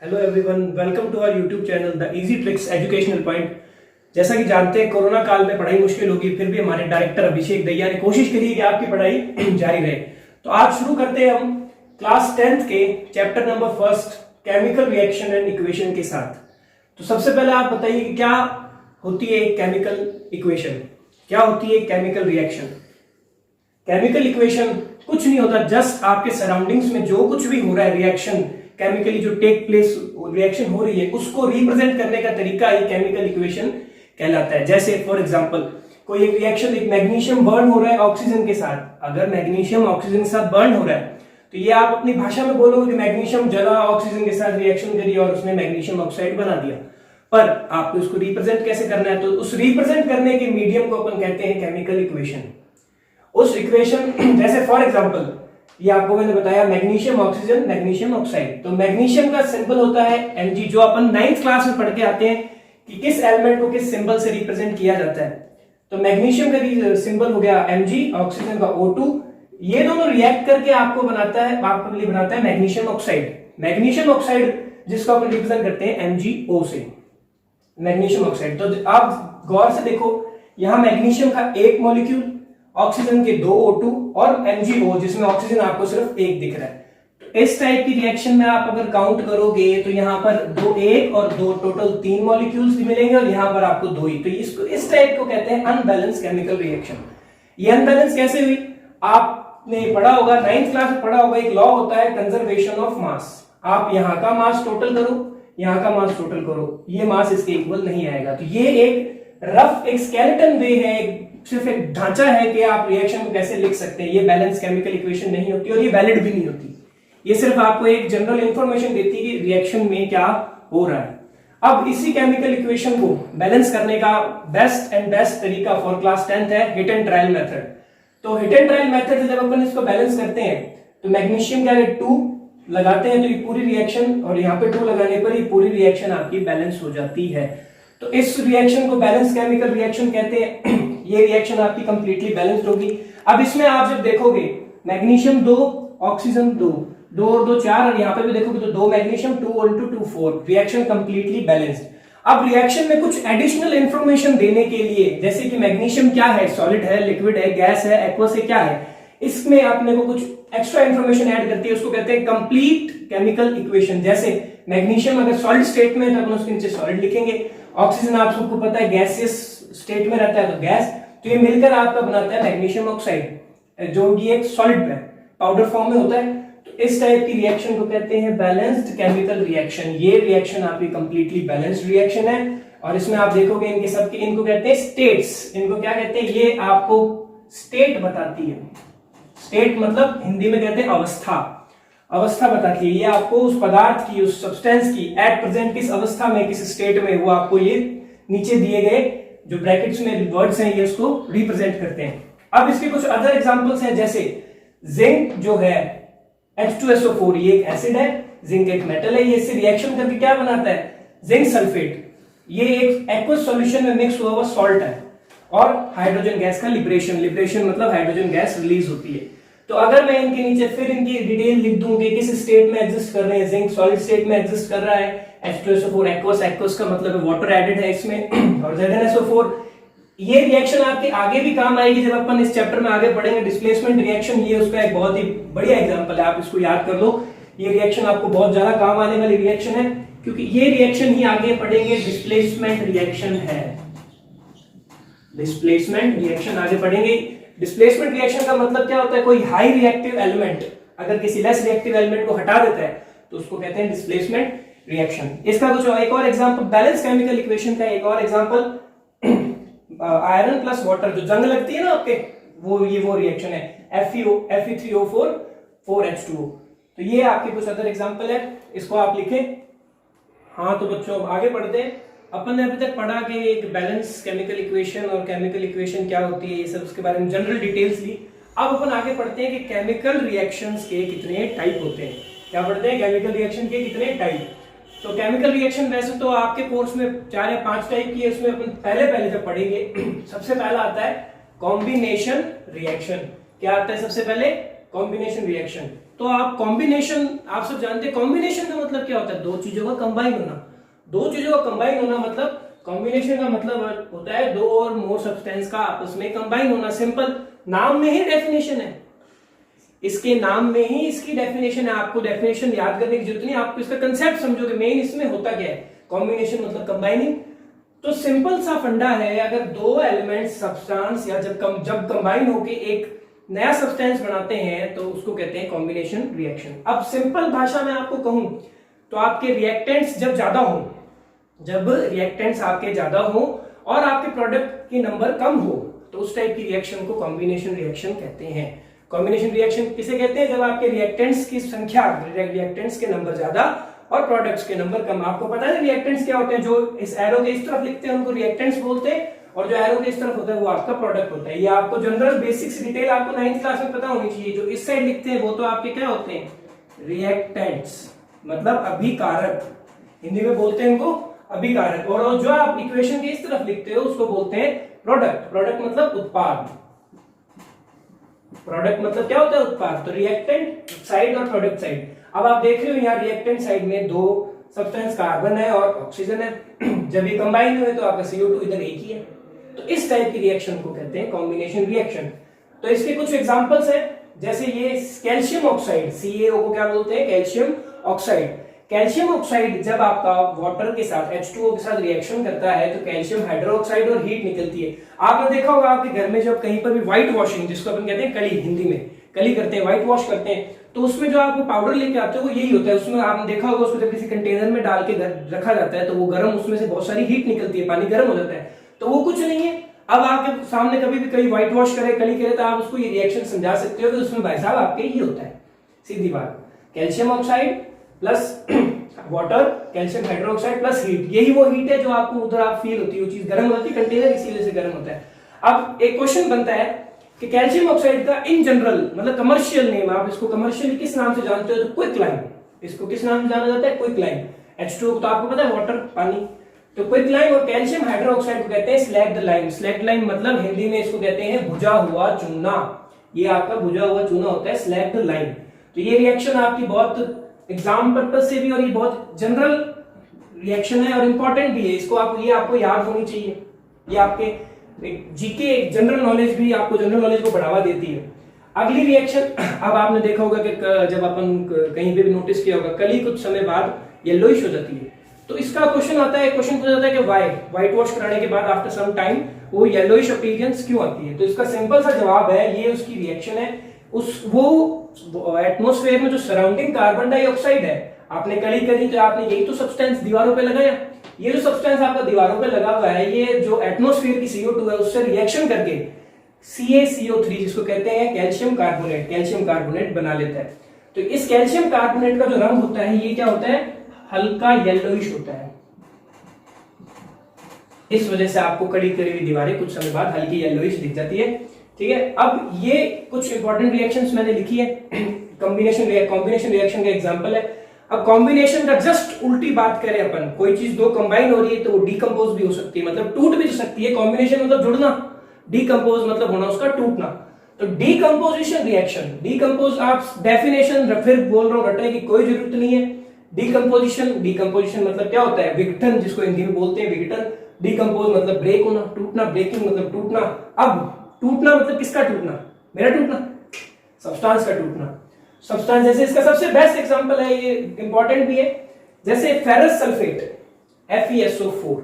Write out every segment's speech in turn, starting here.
Hello everyone, welcome to our YouTube channel the easy tricks educational point. जैसा कि जानते हैं, कोरोना काल में पढ़ाई मुश्किल होगी, फिर भी हमारे डायरेक्टर अभिषेक दैया ने कोशिश करी कि आपकी पढ़ाई जारी रहे। तो आज शुरू करते हैं हम क्लास 10th के chapter number first chemical reaction and equation के साथ। तो सबसे पहले आप बताइए कि क्या होती है एक केमिकल इक्वेशन, क्या होती है केमिकल रिएक्शन। केमिकल इक्वेशन कुछ नहीं होता, जस्ट आपके सराउंडिंग्स में जो कुछ भी हो रहा है रिएक्शन, केमिकली जो टेक प्लेस रिएक्शन हो रही है, उसको रिप्रेजेंट करने का तरीका ही केमिकल इक्वेशन कहलाता है। जैसे फॉर एग्जांपल कोई एक रिएक्शन, एक मैग्नीशियम बर्न हो रहा है ऑक्सीजन के साथ। अगर मैग्नीशियम ऑक्सीजन के साथ बर्न हो रहा है तो ये आप अपनी भाषा में बोलोगे कि मैग्नीशियम जला, ऑक्सीजन के साथ रिएक्शन करी और उसने मैग्नीशियम ऑक्साइड बना दिया। पर आपको इसको रिप्रेजेंट कैसे करना है, तो उस रिप्रेजेंट करने के मीडियम को अपन कहते हैं केमिकल इक्वेशन। उस इक्वेशन जैसे फॉर एग्जांपल ये आपको मैंने बताया मैग्नीशियम ऑक्सीजन, मैग्नीशियम ऑक्साइड। तो मैग्नीशियम का सिंबल होता है Mg, जो अपन 9th क्लास में पढ़ के आते हैं कि किस एलिमेंट को किस सिंबल से रिप्रेजेंट किया जाता है। तो मैग्नीशियम का सिंबल हो गया Mg, ऑक्सीजन का O2। ये दोनों रिएक्ट करके आपको बनाता है मैग्नीशियम ऑक्साइड। मैग्नीशियम ऑक्साइड जिसको अपन रिप्रेजेंट करते हैं MgO से, मैग्नीशियम ऑक्साइड। तो आप गौर से देखो, यहां मैग्नीशियम का एक मॉलिक्यूल, ऑक्सीजन के 2 O2 और MgO जिसमें ऑक्सीजन आपको सिर्फ एक दिख रहा है। तो इस टाइप की रिएक्शन में आप अगर काउंट करोगे तो यहां पर 2 1 और 2 टोटल 3 मॉलिक्यूल्स मिलेंगे और यहां पर आपको 2 ही। तो इसको इस टाइप को कहते हैं अनबैलेंस केमिकल रिएक्शन। ये अनबैलेंस कैसे हुई, आपने पढ़ा होगा 9th क्लास में पढ़ा होगा, एक लॉ होता है कंजर्वेशन ऑफ मास। आप यहां का मास टोटल करो, यहां का मास टोटल करो, ये मास इसके इक्वल नहीं आएगा। तो ये एक रफ, एक स्केलेटन वे है, सिर्फ एक ढांचा है कि आप रिएक्शन को कैसे लिख सकते हैं। ये बैलेंस केमिकल इक्वेशन नहीं होती और ये वैलिड भी नहीं होती। ये सिर्फ आपको एक जनरल इंफॉर्मेशन देती है कि रिएक्शन में क्या हो रहा है। अब इसी केमिकल इक्वेशन को बैलेंस करने का बेस्ट तरीका फॉर क्लास 10th है हिट एंड ट्रायल मेथड। तो हिट एंड ट्रायल मेथड से जब अपन इसको बैलेंस करते हैं तो मैग्नीशियम क्या है 2 लगाते हैं तो ये पूरी रिएक्शन, और यहाँ पे 2 लगाने पर ये पूरी रिएक्शन आपकी बैलेंस हो जाती है। तो इस रिएक्शन को बैलेंस केमिकल रिएक्शन कहते हैं। ये रिएक्शन आपकी कंप्लीटली बैलेंस्ड होगी। अब इसमें आप जब देखोगे मैग्नीशियम 2, ऑक्सीजन 2, 2 और 2 4, और यहाँ पे भी देखोगे तो 2 मैग्नीशियम 2 और 2 4, रिएक्शन कंप्लीटली बैलेंस्ड। अब रिएक्शन में कुछ एडिशनल इंफॉर्मेशन देने के लिए, जैसे कि मैग्नीशियम क्या है, सॉलिड है, लिक्विड है, गैस है, एक्वस है, क्या है, इसमें आपने को कुछ एक्स्ट्रा इंफॉर्मेशन ऐड करती है, उसको कहते हैं कंप्लीट केमिकल इक्वेशन। जैसे मैग्नीशियम अगर सॉलिड स्टेट में है तो अपन उसके नीचे सॉलिड लिखेंगे। ऑक्सीजन आप सबको पता है गैसियस स्टेट में रहता है तो गैस। तो ये मिलकर आपका बनाता है मैग्नीशियम ऑक्साइड, जो कि एक सॉलिड है, पाउडर फॉर्म में होता है। तो इस टाइप की रिएक्शन को कहते हैं बैलेंस्ड केमिकल रिएक्शन। ये रिएक्शन आपकी कंप्लीटली बैलेंस्ड रिएक्शन है। और इसमें आप देखोगे इनके सबके, इनको कहते हैं स्टेट्स। इनको क्या कहते हैं, ये आपको स्टेट बताती है। स्टेट मतलब हिंदी में कहते हैं अवस्था, अवस्था बताती है। ये आपको उस पदार्थ की, उस सब्सटेंस की एट प्रेजेंट किस अवस्था में, किस स्टेट में, वो आपको ये नीचे दिए गए जो ब्रैकेट्स में वर्ड्स हैं ये उसको रिप्रेजेंट करते हैं। अब इसके कुछ अदर एग्जांपल्स हैं, जैसे जिंक जो है H2SO4, ये एक एसिड है, जिंक एक मेटल है। ये इससे रिएक्शन करके क्या बनाता है, जिंक सल्फेट। ये एक एक्वस सॉल्यूशन में मिक्स हुआ हुआ सॉल्ट है। और हाइड्रोजन गैस का लिबरेशन, लिबरेशन मतलब हाइड्रोजन गैस रिलीज होती है। तो अगर मैं इनके नीचे फिर इनकी डिटेल लिख दूं कि किस स्टेट में एग्जिस्ट कर रहे हैं, जिंक सॉलिड स्टेट में एग्जिस्ट कर रहा है, H2SO4 एक्वस, एक्वस का मतलब वाटर एडेड है इसमें, और ZnSO4। ये रिएक्शन आपके आगे भी काम आएगी जब अपन इस चैप्टर में आगे पढ़ेंगे। डिस्प्लेसमेंट रिएक्शन, ये उसका एक बहुत ही बढ़िया एग्जांपल है, आप इसको याद कर लो। ये रिएक्शन आपको बहुत ज्यादा काम आने वाली रिएक्शन है, क्योंकि ये रिएक्शन ही आगे पढ़ेंगे डिस्प्लेसमेंट रिएक्शन है। डिस्प्लेसमेंट रिएक्शन आगे पढ़ेंगे। डिस्प्लेसमेंट रिएक्शन का मतलब क्या होता है, कोई हाई रिएक्टिव एलिमेंट अगर किसी लेस रिएक्टिव एलिमेंट को हटा देता है तो उसको कहते हैं डिस्प्लेसमेंट रिएक्शन। इसका कुछ एक और एग्जांपल, बैलेंस केमिकल इक्वेशन का एक और एग्जांपल, आयरन प्लस वाटर, जो जंग लगती है ना आपके, वो रिएक्शन है Fe3O4 4H2O। तो ये आपके कुछ अदर एग्जांपल है, इसको आप लिखें। हाँ तो बच्चों अब आगे बढ़ते हैं। अपन ने अभी तक पढ़ा कि एक बैलेंस केमिकल इक्वेशन और केमिकल इक्वेशन क्या होती है, ये सब उसके बारे में जनरल डिटेल्स ली। अब अपन आगे पढ़ते हैं कि केमिकल रिएक्शंस के कितने टाइप होते हैं। क्या पढ़ते हैं, केमिकल रिएक्शन के कितने टाइप। तो केमिकल रिएक्शन वैसे तो आपके कोर्स में 4 या 5 टाइप की है, उसमें अपन पहले जब पढ़ेंगे सबसे पहला आता है कॉम्बिनेशन रिएक्शन। क्या आता है सबसे पहले, कॉम्बिनेशन रिएक्शन। तो आप कॉम्बिनेशन, आप सब जानते हैं कॉम्बिनेशन का मतलब क्या होता है, दो चीजों का कंबाइन होना। दो चीजों का कंबाइन होना मतलब कॉम्बिनेशन का मतलब होता है दो और मोर सब्सटेंस का आपस में कंबाइन होना। सिंपल, नाम में ही डेफिनेशन है, इसके नाम में ही इसकी डेफिनेशन है। आपको डेफिनेशन याद करने की जरूरत नहीं, आपको इसका कंसेप्ट समझोगे मेन इसमें होता क्या है। कॉम्बिनेशन मतलब कंबाइनिंग। तो सिंपल सा फंडा है, अगर दो एलिमेंट सब्सटेंस या जब कंबाइन होके एक नया सब्सटेंस बनाते हैं तो उसको कहते हैं कॉम्बिनेशन रिएक्शन। अब सिंपल भाषा में आपको कहूं तो आपके रिएक्टेंट्स जब ज्यादा हो, जब रिएक्टेंट्स आपके ज्यादा हो और आपके प्रोडक्ट की नंबर कम हो तो उस टाइप की रिएक्शन को कॉम्बिनेशन रिएक्शन कहते हैं। कॉम्बिनेशन रिएक्शन किसे कहते हैं, जब आपके रिएक्टेंट्स की संख्या, रिएक्टेंट्स के नंबर ज्यादा और प्रोडक्ट्स के नंबर कम। आपको पता है रिएक्टेंट्स क्या होते हैं, जो इस एरो के इस तरफ लिखते हैं उनको रिएक्टेंट्स बोलते हैं और जो एरो के इस तरफ होता है वो आपका प्रोडक्ट होता है। ये आपको जनरल बेसिक्स डिटेल आपको 9th क्लास में पता होनी चाहिए। जो इस साइड लिखते हैं वो तो आपके क्या होते हैं, रिएक्टेंट्स, मतलब अभिकारक, हिंदी में बोलते हैं इनको अभिकारक। और जो आप इक्वेशन के इस तरफ लिखते हो उसको बोलते हैं प्रोडक्ट। प्रोडक्ट मतलब उत्पाद, प्रोडक्ट मतलब क्या होता है, उत्पाद। तो रिएक्टेंट साइड और प्रोडक्ट साइड। अब आप देख रहे हो यहाँ रिएक्टेंट साइड में दो सब्सटेंस कार्बन है और ऑक्सीजन है, जब ये कंबाइन हुए तो आपका CO2 इधर एक ही है। तो इस टाइप की रिएक्शन को कहते हैं कॉम्बिनेशन रिएक्शन। तो इसके कुछ एग्जांपल्स हैं, जैसे ये कैल्शियम ऑक्साइड, CaO को क्या बोलते हैं, कैल्शियम ऑक्साइड। कैल्शियम ऑक्साइड जब आपका वाटर के साथ H2O के साथ रिएक्शन करता है तो कैल्शियम हाइड्रोक्साइड और हीट निकलती है। आपने देखा होगा आपके घर में जब कहीं पर भी व्हाइट वॉशिंग, जिसको अपन कहते हैं कली, हिंदी में कली करते हैं, व्हाइट वॉश करते हैं, तो उसमें जो आप पाउडर लेके आते हो वो यही होता है। उसमें आपने देखा होगा उसको जब किसी कंटेनर में डाल के रखा जाता है तो वो गर्म, उसमें से बहुत सारी हीट निकलती है, पानी गर्म हो जाता है। तो वो कुछ नहीं है। अब आपके सामने कभी भी कोई व्हाइट वॉश करे, कली करे, तो आप उसको ये रिएक्शन समझा सकते हो कि उसमें भाई साहब आपके ये होता है, सीधी बात। Calcium oxide plus water, calcium hydroxide plus heat, यही वो हीट है जो आपको उधर आप फील होती है, वो चीज गर्म होती है, कंटेनर इसी वजह से गर्म होता है। अब एक क्वेश्चन बनता है कि कैल्शियम ऑक्साइड का इन जनरल मतलब कमर्शियल नेम, आप इसको कमर्शियली किस नाम से जानते हो, तो क्विकलाइन। इसको किस नाम से जाना जाता है, क्विकलाइन। H2O तो आपको पता है वाटर, पानी, तो क्विकलाइन। और कैल्शियम हाइड्रोक्साइड को कहते हैं स्लैग्ड लाइम। स्लैग्ड लाइम मतलब हिंदी में इसको कहते हैं भुजा हुआ चूना। ये आपका भुजा हुआ चूना होता है, स्लैग्ड लाइम। तो ये रिएक्शन आपकी बहुत एग्जाम पर्पज से भी, और ये बहुत जनरल रिएक्शन है और इंपॉर्टेंट भी है, इसको आपको याद होनी चाहिए। ये आपके जीके जनरल नॉलेज भी, आपको जनरल नॉलेज को बढ़ावा देती है। अगली रिएक्शन, अब आपने देखा होगा कि जब अपन कहीं पे भी नोटिस किया होगा, कली कुछ समय बाद येलोइश हो जाती है। तो इसका क्वेश्चन आता है, क्वेश्चन पूछा जाता है कि व्हाई, व्हाइट वॉश कराने के बाद आफ्टर सम टाइम वो येलोइश अपीयरेंस क्यों आती है। तो इसका सिंपल सा जवाब है, ये उसकी रिएक्शन है, वो एटमॉस्फेयर में जो सराउंडिंग कार्बन डाइऑक्साइड है, आपने कली करी तो आपने यही तो सब्सटेंस दीवारों पे लगाया। ये जो सब्सटेंस आपका दीवारों पे लगा हुआ है, ये जो एटमॉस्फेयर की CO2 है उससे रिएक्शन करके CaCO3, जिसको कहते हैं कैल्शियम कार्बोनेट, कैल्शियम कार्बोनेट बना लेता है। तो इस कैल्शियम कार्बोनेट का जो रंग होता है, ये क्या होता है, हल्का येलोइश होता है। इस वजह से आपको कड़ी करी हुई दीवारें कुछ समय बाद हल्की येलोइश दिख जाती है। ठीक है, अब ये कुछ इंपॉर्टेंट रिएक्शंस मैंने लिखी है, कॉम्बिनेशन रिएक्शन का एग्जांपल है। अब कॉम्बिनेशन का जस्ट उल्टी बात करें अपन, कोई चीज दो कंबाइन हो रही है तो वो डिकम्पोज भी हो सकती है, मतलब टूट भी सकती है। कॉम्बिनेशन मतलब जुड़ना, डिकम्पोज मतलब होना उसका टूटना। तो डिकम्पोजिशन रिएक्शन, डिकम्पोज आप डेफिनेशन फिर बोल रहा हूं, रटने की कोई जरूरत नहीं है। डिकम्पोजिशन मतलब क्या होता है, विघटन, जिसको हिंदी में बोलते हैं विघटन। डिकम्पोज मतलब ब्रेक होना, टूटना, ब्रेकिंग मतलब टूटना। अब टूटना मतलब किसका टूटना, मेरा टूटना, सब्सटेंस का टूटना। सब्सटेंस, जैसे इसका सबसे बेस्ट एग्जांपल है, ये इंपॉर्टेंट भी है, जैसे ferrous sulphate FeSO4।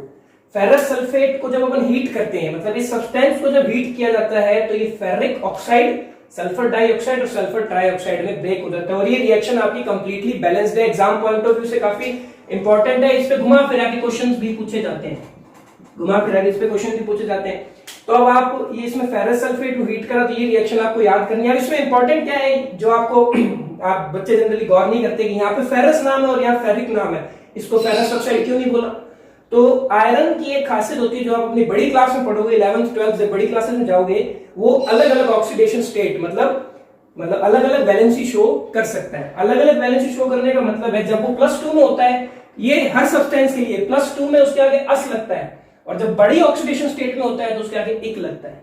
Ferrous sulphate को जब अपन हीट करते हैं, मतलब इस सब्सटेंस को जब हीट किया जाता है तो ये फेरिक ऑक्साइड सल्फर डाइऑक्साइड और सल्फर ट्राइऑक्साइड में ब्रेक हो जाता है। और ये रिएक्शन आपकी कंप्लीटली बैलेंस्ड है, एग्जाम पॉइंट ऑफ व्यू से काफी इंपॉर्टेंट है। इस पे घुमा फिरा के क्वेश्चंस भी पूछे जाते हैं, घुमा फिरा के इस पे क्वेश्चन भी पूछे जाते हैं। तो अब आप ये इसमें फेरस सल्फेट को हीट करा, तो ये रिएक्शन आपको याद करनी है। अब इसमें इंपॉर्टेंट क्या है, जो आपको आप बच्चे जनरली गौर नहीं करते कि यहाँ पे फेरस नाम है और यहाँ फेरिक नाम है, इसको फेरस ऑक्साइड क्यों नहीं बोला। तो आयरन की एक खासियत होती है, जो आप अपनी बड़ी क्लास में पढ़ोगे, 11th 12th जब बड़ी क्लासेस में जाओगे, वो अलग अलग ऑक्सीडेशन स्टेट मतलब अलग अलग वैलेंसी शो कर सकता है। अलग अलग वैलेंसी शो करने का मतलब है, जब वो +2 में होता है, ये हर सब्सटेंस के लिए +2 में उसके आगे अस लगता है, और जब बड़ी ऑक्सीडेशन स्टेट में होता है तो उसके आगे इक लगता है।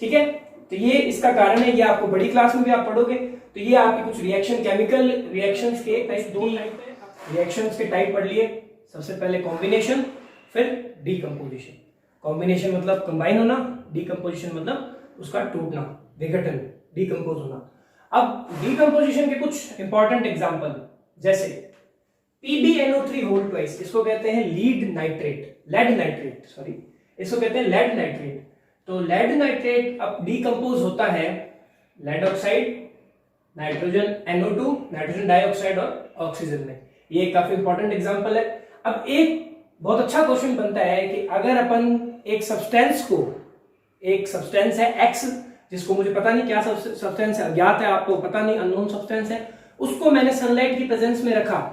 ठीक है, तो ये इसका कारण है, ये आपको बड़ी क्लास में भी आप पढ़ोगे। तो ये आपके कुछ रिएक्शन, केमिकल रिएक्शंस के टाइप, दो टाइप है। रिएक्शंस के टाइप पढ़ लिए, सबसे पहले कॉम्बिनेशन, फिर डीकंपोजिशन। कॉम्बिनेशन मतलब कंबाइन होना, डीकंपोजिशन मतलब उसका टूटना, विघटन, डीकंपोज होना। अब डीकंपोजिशन के कुछ इंपॉर्टेंट एग्जांपल, जैसे PbNO3 होल ट्वाइस, इसको कहते हैं लेड नाइट्रेट, इसको कहते हैं लेड नाइट्रेट। तो लेड नाइट्रेट अब डीकंपोज होता है lead oxide, nitrogen NO2, nitrogen dioxide और ऑक्सीजन में। ये काफी इंपॉर्टेंट एग्जांपल है। अब एक बहुत अच्छा क्वेश्चन बनता है कि अगर अपन एक सब्सटेंस को, एक सब्सटेंस है X, जिसको मुझे पता नहीं क्या सब्सटेंस है, अज्ञात है, आपको पता नहीं, अननोन सब्सटेंस है, उसको मैंने सनलाइट की प्रेजेंस में रखा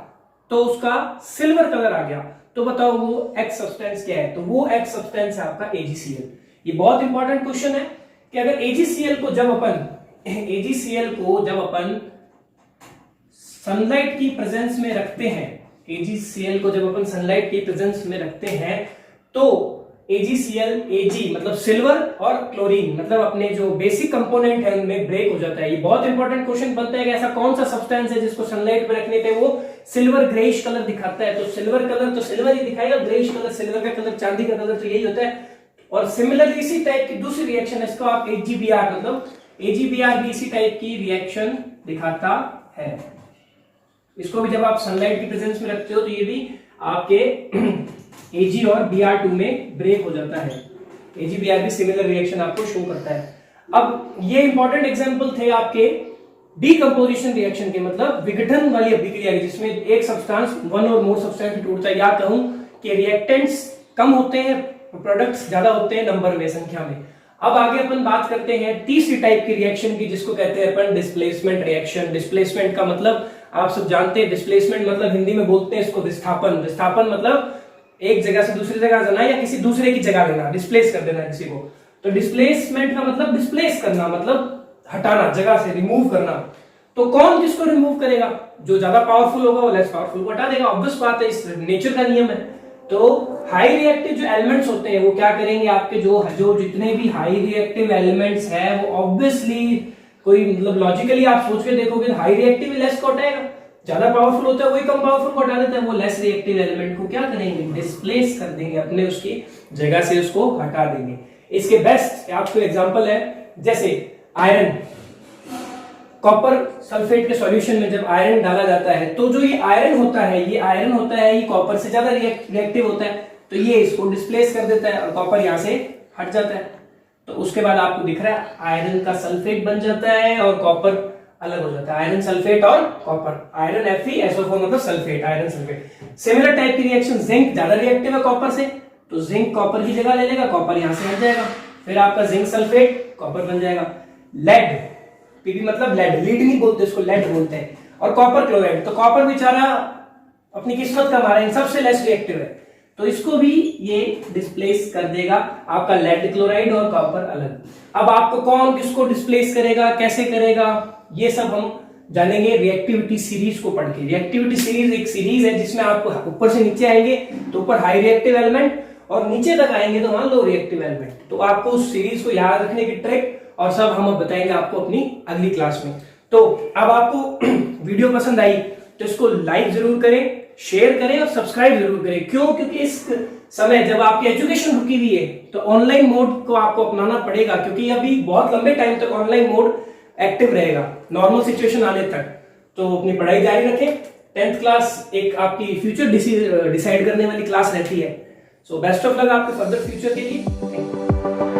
तो उसका सिल्वर कलर आ गया, तो बताओ वो X सब्सटेंस क्या है? तो वो X सब्सटेंस है आपका AgCl। ये बहुत इंपॉर्टेंट क्वेश्चन है कि अगर AgCl को जब अपन सनलाइट की प्रेजेंस में रखते हैं, AgCl को जब अपन सनलाइट की प्रेजेंस में रखते हैं तो AgCl, Ag मतलब सिल्वर और क्लोरीन मतलब अपने जो बेसिक कंपोनेंट है उनमें ब्रेक हो जाता है। ये बहुत इंपॉर्टेंट क्वेश्चन बनता है कि ऐसा कौन सा सब्सटेंस है जिसको सनलाइट पे रखने पे वो सिल्वर ग्रेइश कलर दिखाता है। तो सिल्वर कलर तो सिल्वर ही दिखाएगा, ग्रेइश कलर, सिल्वर का कलर, चांदी का कलर तो यही होता है। और सिमिलरली इसी टाइप की दूसरी रिएक्शन है, इसको आप AgBr मतलब AgBr भी इसी टाइप की रिएक्शन दिखाता है। इसको भी जब आप सनलाइट की प्रेजेंस में रखते हो तो ये भी आपके Ag और Br2 में ब्रेक हो जाता है। AgBr भी सिमिलर रिएक्शन आपको शो करता है। अब ये इंपॉर्टेंट एग्जांपल थे आपके डीकंपोजिशन रिएक्शन के, मतलब विघटन वाली अभिक्रिया जिसमें एक सब्सटेंस वन और मोर सब्सटेंस टूटता है, या कहूं कि रिएक्टेंट्स कम होते हैं, प्रोडक्ट्स ज्यादा होते हैं नंबर में, संख्या में। अब आगे अपन बात करते हैं तीसरी टाइप की रिएक्शन की, जिसको कहते हैं अपन डिस्प्लेसमेंट रिएक्शन। डिस्प्लेसमेंट का मतलब आप सब जानते हैं, डिस्प्लेसमेंट मतलब हिंदी में बोलते हैं इसको विस्थापन। विस्थापन मतलब एक जगह से दूसरी जगह जाना या किसी दूसरे की जगह लेना, डिस्प्लेस कर देना किसी को। तो डिस्प्लेसमेंट का मतलब डिस्प्लेस करना, मतलब हटाना, जगह से रिमूव करना। तो कौन किसको रिमूव करेगा? जो ज्यादा पावरफुल होगा वो लेस पावरफुल को हटा देगा, ऑब्वियस बात है, इस नेचर का नियम है। तो हाई रिएक्टिव जो एलिमेंट्स होते हैं वो क्या करेंगे, आपके जो जितने भी हाई रिएक्टिव एलिमेंट्स है वो ऑब्वियसली कोई मतलब लॉजिकली आप सोच के देखोगे हाई रिएक्टिव लेस को हटाएगा, ज्यादा पावरफुल होता है वही कम पावरफुल को हटा देता है। वो लेस रिएक्टिव एलिमेंट को क्या करेंगे, डिस्प्लेस कर देंगे, अपने उसकी जगह से उसको हटा देंगे। इसके बेस्ट आपको एग्जांपल है, जैसे आयरन, कॉपर सल्फेट के सॉल्यूशन में जब आयरन डाला जाता है तो जो ये आयरन होता है, ये कॉपर से ज्यादा रिएक्टिव होता है, तो ये इसको डिस्प्लेस कर देता है और कॉपर यहां से हट जाता है। तो उसके बाद आपको दिख रहा है आयरन का सल्फेट बन जाता है और कॉपर अलग हो जाता है। आयरन सल्फेट और कॉपर, आयरन FeSO4 मतलब sulphate, iron sulphate. Similar type की रिएक्शन, जिंक ज्यादा रिएक्टिव है कॉपर से, तो जिंक कॉपर की जगह ले लेगा, कॉपर यहां से हट जाएगा, फिर आपका जिंक सल्फेट कॉपर बन जाएगा। लेड, Pb मतलब लेड, लीड नहीं बोलते इसको, लेड बोलते हैं। और कॉपर क्लोराइड, तो कॉपर बेचारा अपनी किस्मत का मारा, इन सबसे लेस रिएक्टिव है, तो इसको भी ये डिस्प्लेस कर देगा, आपका लेड क्लोराइड और कॉपर अलग। अब आपको कौन किसको डिस्प्लेस करेगा, कैसे करेगा, ये सब हम जानेंगे रिएक्टिविटी सीरीज को पढ़ के। रिएक्टिविटी सीरीज एक सीरीज है जिसमें आप ऊपर से नीचे आएंगे तो ऊपर हाई रिएक्टिव एलिमेंट और नीचे तक आएंगे तो वहां लो रिएक्टिव एलिमेंट। तो आपको उस सीरीज को याद रखने की ट्रिक और सब हम बताएंगे आपको अपनी अगली क्लास में। तो अब आपको वीडियो पसंद आई तो इसको लाइक जरूर करें, शेयर करें और सब्सक्राइब जरूर करें। क्यों? क्योंकि इस समय जब आपकी एजुकेशन रुकी हुई है तो ऑनलाइन मोड को आपको अपनाना पड़ेगा, क्योंकि अभी बहुत लंबे टाइम तक ऑनलाइन मोड एक्टिव रहेगा, नॉर्मल सिचुएशन आने तक। तो अपनी पढ़ाई जारी रखें। 10th क्लास एक आपकी फ्यूचर डिसाइड करने वाली क्लास रहती है। सो बेस्ट ऑफ लक आपके फर्दर फ्यूचर के लिए। Thank you.